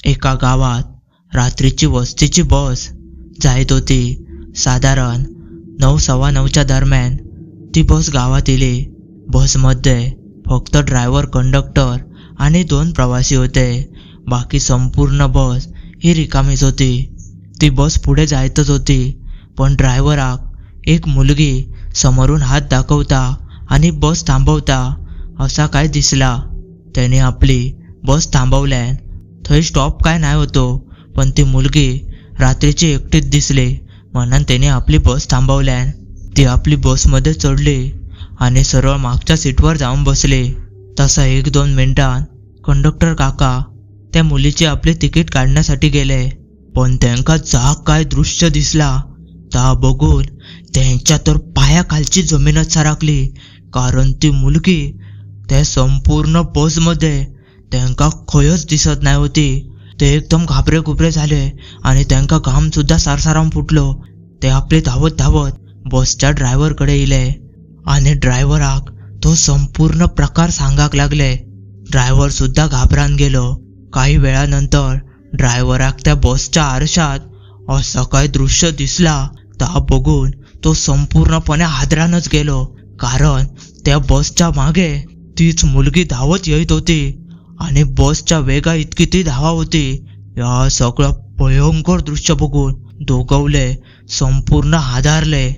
एका गावात रात्रीची वस्तीची बस जात होती. साधारण 9:15च्या दरम्यान ती बस गावात येली. बसमध्ये फक्त ड्रायव्हर, कंडक्टर आणि 2 प्रवासी होते. बाकी संपूर्ण बस ही रिकामीच होती. ती बस पुढे जायतच होती, पण ड्रायव्हराक एक मुलगी समोरून हात दाखवता आणि बस थांबवता असा काय दिसला. त्याने आपली बस थांबवल्यान थंय स्टॉप काय नाही होतो, पण ती मुलगी रात्रीची एकटीच दिसली म्हणून त्याने आपली बस थांबवल्यान ती आपली बसमध्ये चढली आणि सरळ मागच्या सीटवर जाऊन बसली. तसा 1-2 मिनिटांत कंडक्टर काका त्या मुलीची आपले तिकीट काढण्यासाठी गेले, पण त्यांका जा काय दृश्य दिसला ता बघून त्यांच्या तर पायाखालची जमीनच सरकली. कारण ती मुलगी त्या संपूर्ण बसमध्ये त्यांका खयच दिसत नाही होती. ते एकदम घाबरे घुबरे झाले आणि त्यांका घाम सुद्धा सारसाराम फुटलो. ते आपले धावत धावत बसच्या ड्रायव्हरकडे इले आणि ड्रायव्हराक तो संपूर्ण प्रकार सांगाक लागले. ड्रायव्हर सुद्धा घाबरान गेलो. काही वेळानंतर ड्रायव्हराक त्या बसच्या आरशात असं काय दृश्य दिसला ता बघून तो संपूर्णपणे हादरानच गेलो. कारण त्या बसच्या मागे तीच मुलगी धावत येत होती आणि बसच्या वेगा इतकी ती धावा होती. या सगळं भयंकर दृश्य बघून दोघवले संपूर्ण हादरले.